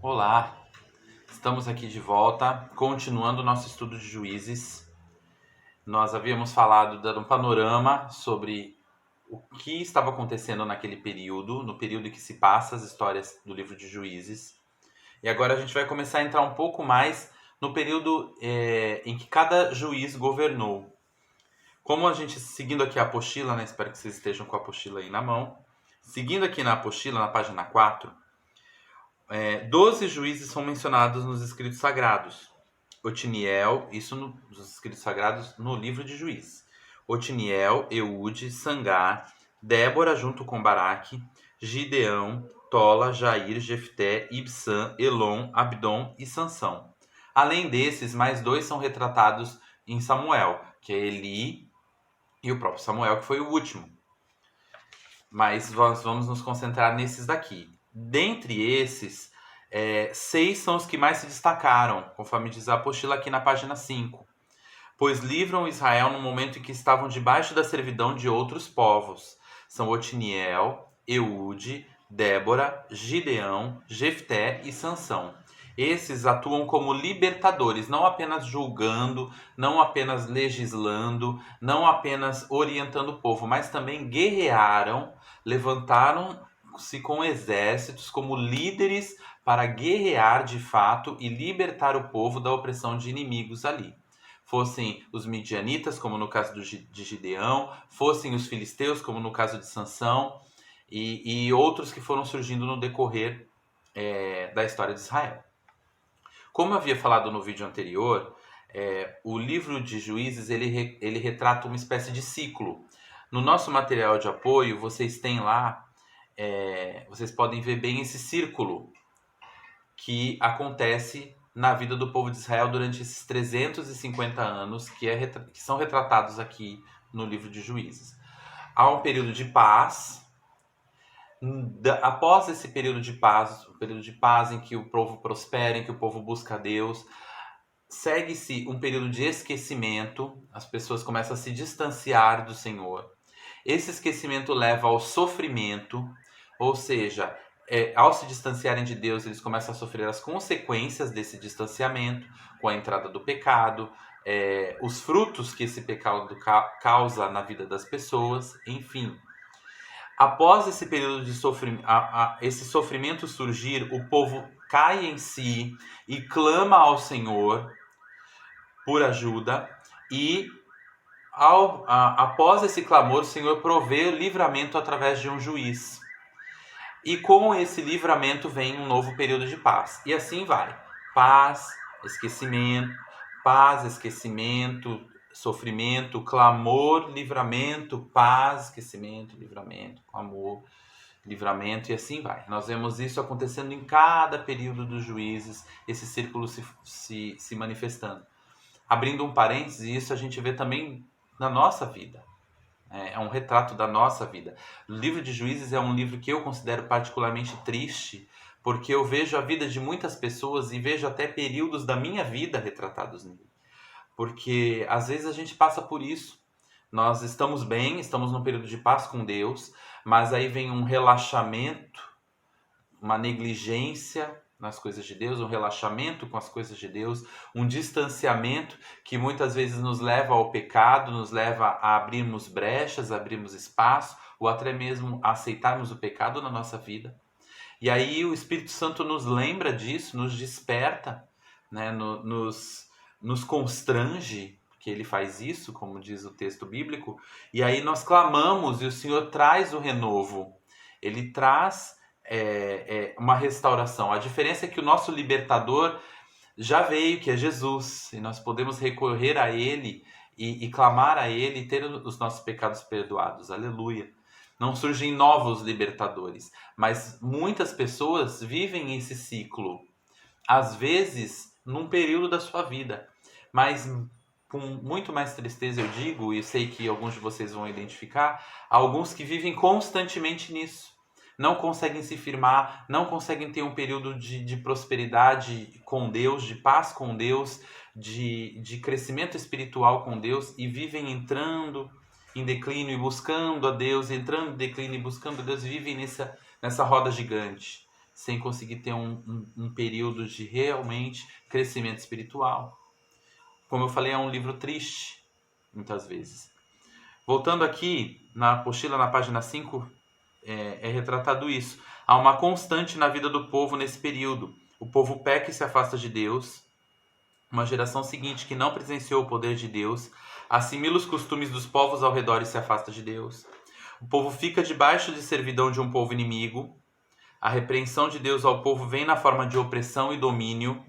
Olá, estamos aqui de volta, continuando o nosso estudo de Juízes. Nós havíamos falado, dando um panorama sobre o que estava acontecendo naquele período, no período em que se passa as histórias do livro de Juízes. E agora a gente vai começar a entrar um pouco mais no período em que cada juiz governou. Como a gente, seguindo aqui a apostila, né, espero que vocês estejam com a apostila aí na mão. Seguindo aqui na apostila, na página 4, 12 juízes são mencionados nos escritos sagrados. Otiniel, isso nos escritos sagrados no livro de Juízes. Otiniel, Eude, Sangar, Débora junto com Baraque, Gideão, Tola, Jair, Jefté, Ibsã, Elon, Abdom e Sansão. Além desses, mais dois são retratados em Samuel, que é Eli e o próprio Samuel, que foi o último. Mas nós vamos nos concentrar nesses daqui. Dentre esses, 6 são os que mais se destacaram, conforme diz a apostila aqui na página 5. Pois livram Israel no momento em que estavam debaixo da servidão de outros povos. São Otiniel, Eude, Débora, Gideão, Jefté e Sansão. Esses atuam como libertadores, não apenas julgando, não apenas legislando, não apenas orientando o povo, mas também guerrearam, levantaram-se com exércitos como líderes para guerrear de fato e libertar o povo da opressão de inimigos ali. Fossem os midianitas, como no caso de Gideão, fossem os filisteus, como no caso de Sansão, e outros que foram surgindo no decorrer da história de Israel. Como eu havia falado no vídeo anterior, o livro de Juízes ele retrata uma espécie de ciclo. No nosso material de apoio, vocês têm lá, vocês podem ver bem esse círculo que acontece na vida do povo de Israel durante esses 350 anos que são retratados aqui no livro de Juízes. Há um período de paz. Após esse período de paz, o período de paz em que o povo prospera, em que o povo busca a Deus, segue-se um período de esquecimento, as pessoas começam a se distanciar do Senhor. Esse esquecimento leva ao sofrimento, ou seja, ao se distanciarem de Deus, eles começam a sofrer as consequências desse distanciamento, com a entrada do pecado, os frutos que esse pecado causa na vida das pessoas, enfim. Após esse período de esse sofrimento surgir, o povo cai em si e clama ao Senhor por ajuda, e após esse clamor, o Senhor provê livramento através de um juiz. E com esse livramento vem um novo período de paz. E assim vai. Paz, esquecimento, sofrimento, clamor, livramento, paz, esquecimento, livramento, clamor, livramento, e assim vai. Nós vemos isso acontecendo em cada período dos juízes, esse círculo se manifestando. Abrindo um parênteses, isso a gente vê também na nossa vida. É um retrato da nossa vida. O livro de Juízes é um livro que eu considero particularmente triste, porque eu vejo a vida de muitas pessoas e vejo até períodos da minha vida retratados nele. Porque às vezes a gente passa por isso. Nós estamos bem, estamos num período de paz com Deus, mas aí vem um relaxamento, uma negligência nas coisas de Deus, um relaxamento com as coisas de Deus, um distanciamento que muitas vezes nos leva ao pecado, nos leva a abrirmos brechas, abrirmos espaço, ou até mesmo a aceitarmos o pecado na nossa vida. E aí o Espírito Santo nos lembra disso, nos desperta, né? nos constrange, que ele faz isso, como diz o texto bíblico, e aí nós clamamos e o Senhor traz o renovo. Ele traz uma restauração. A diferença é que o nosso libertador já veio, que é Jesus, e nós podemos recorrer a Ele e clamar a Ele e ter os nossos pecados perdoados. Aleluia! Não surgem novos libertadores, mas muitas pessoas vivem esse ciclo, às vezes num período da sua vida, mas com muito mais tristeza eu digo, e sei que alguns de vocês vão identificar, alguns que vivem constantemente nisso. Não conseguem se firmar, não conseguem ter um período de prosperidade com Deus, de paz com Deus, de crescimento espiritual com Deus, e vivem entrando em declínio e buscando a Deus, entrando em declínio e buscando a Deus, vivem nessa roda gigante, sem conseguir ter um período de realmente crescimento espiritual. Como eu falei, é um livro triste, muitas vezes. Voltando aqui, na apostila, na página 5, é retratado isso. Há uma constante na vida do povo nesse período. O povo peca e se afasta de Deus. Uma geração seguinte que não presenciou o poder de Deus assimila os costumes dos povos ao redor e se afasta de Deus. O povo fica debaixo de servidão de um povo inimigo. A repreensão de Deus ao povo vem na forma de opressão e domínio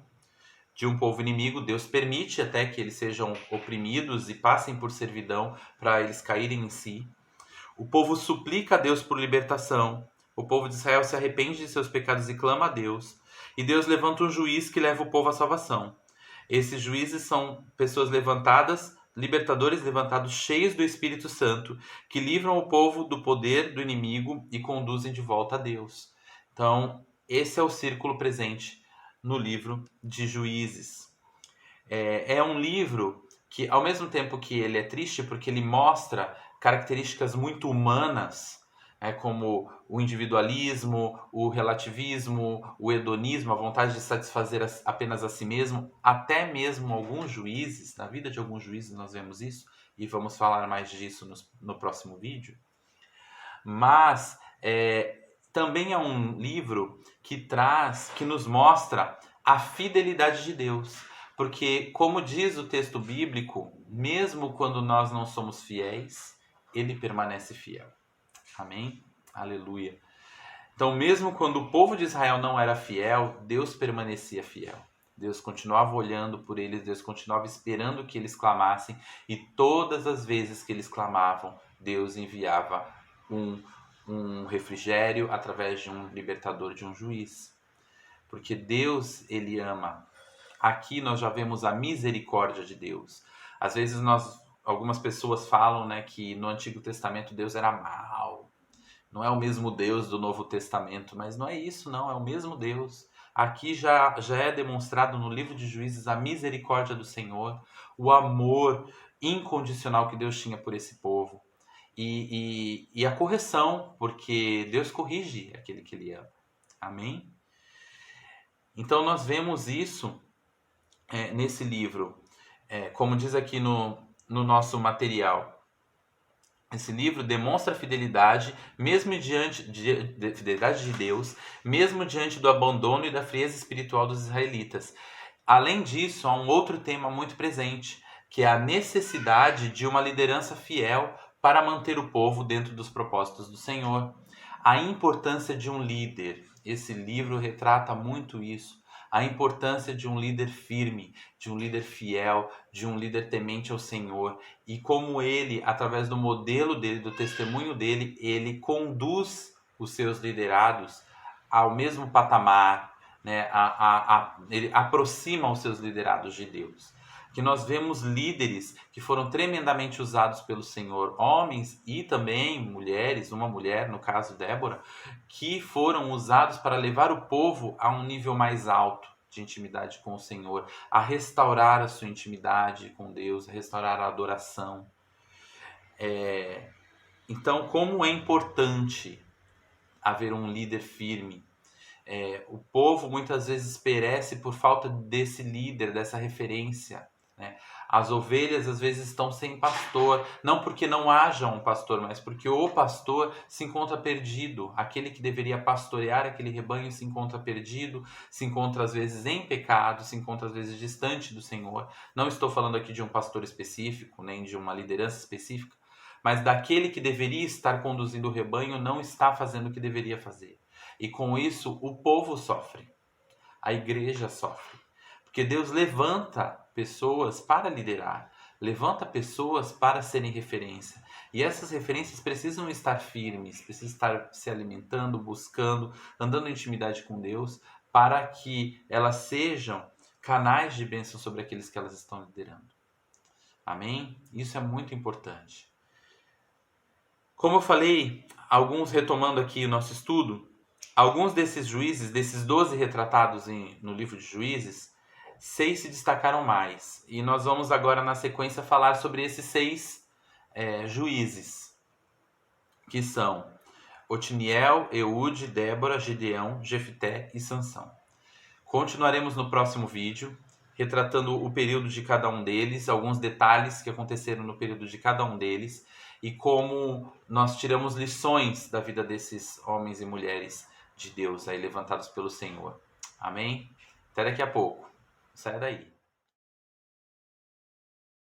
de um povo inimigo. Deus permite até que eles sejam oprimidos e passem por servidão para eles caírem em si. O povo suplica a Deus por libertação. O povo de Israel se arrepende de seus pecados e clama a Deus. E Deus levanta um juiz que leva o povo à salvação. Esses juízes são pessoas levantadas, libertadores levantados, cheios do Espírito Santo, que livram o povo do poder do inimigo e conduzem de volta a Deus. Então, esse é o círculo presente no livro de Juízes. É um livro que, ao mesmo tempo que ele é triste, porque ele mostra características muito humanas, como o individualismo, o relativismo, o hedonismo, a vontade de satisfazer apenas a si mesmo, até mesmo alguns juízes, na vida de alguns juízes nós vemos isso, e vamos falar mais disso no próximo vídeo. Mas também é um livro que nos mostra a fidelidade de Deus. Porque, como diz o texto bíblico, mesmo quando nós não somos fiéis, ele permanece fiel. Amém? Aleluia. Então, mesmo quando o povo de Israel não era fiel, Deus permanecia fiel. Deus continuava olhando por eles, Deus continuava esperando que eles clamassem, e todas as vezes que eles clamavam, Deus enviava um refrigério através de um libertador, de um juiz. Porque Deus, ele ama. Aqui nós já vemos a misericórdia de Deus. Às vezes algumas pessoas falam, que no Antigo Testamento Deus era mau. Não é o mesmo Deus do Novo Testamento, mas não é isso, não. É o mesmo Deus. Aqui já é demonstrado no livro de Juízes a misericórdia do Senhor, o amor incondicional que Deus tinha por esse povo. E a correção, porque Deus corrige aquele que ele ama. Amém? Então nós vemos isso nesse livro, como diz aqui no nosso material. Esse livro demonstra a fidelidade, mesmo fidelidade de Deus, mesmo diante do abandono e da frieza espiritual dos israelitas. Além disso, há um outro tema muito presente, que é a necessidade de uma liderança fiel para manter o povo dentro dos propósitos do Senhor. A importância de um líder. Esse livro retrata muito isso. A importância de um líder firme, de um líder fiel, de um líder temente ao Senhor. E como ele, através do modelo dele, do testemunho dele, ele conduz os seus liderados ao mesmo patamar, ele aproxima os seus liderados de Deus. Que nós vemos líderes que foram tremendamente usados pelo Senhor, homens e também mulheres, uma mulher, no caso Débora, que foram usados para levar o povo a um nível mais alto de intimidade com o Senhor, a restaurar a sua intimidade com Deus, a restaurar a adoração. Então, como é importante haver um líder firme. O povo muitas vezes perece por falta desse líder, dessa referência. As ovelhas às vezes estão sem pastor, não porque não haja um pastor, mas porque o pastor se encontra perdido. Aquele que deveria pastorear aquele rebanho se encontra perdido, se encontra às vezes em pecado, se encontra às vezes distante do Senhor. Não estou falando aqui de um pastor específico, nem de uma liderança específica, mas daquele que deveria estar conduzindo o rebanho não está fazendo o que deveria fazer. E com isso o povo sofre, a igreja sofre. Porque Deus levanta pessoas para liderar, levanta pessoas para serem referência. E essas referências precisam estar firmes, precisam estar se alimentando, buscando, andando em intimidade com Deus, para que elas sejam canais de bênção sobre aqueles que elas estão liderando. Amém? Isso é muito importante. Como eu falei, retomando aqui o nosso estudo, alguns desses juízes, desses 12 retratados no livro de Juízes, 6 se destacaram mais. E nós vamos agora, na sequência, falar sobre esses 6 juízes, que são Otiniel, Eude, Débora, Gideão, Jefté e Sansão. Continuaremos no próximo vídeo, retratando o período de cada um deles, alguns detalhes que aconteceram no período de cada um deles e como nós tiramos lições da vida desses homens e mulheres de Deus aí levantados pelo Senhor. Amém? Até daqui a pouco. Sai daí.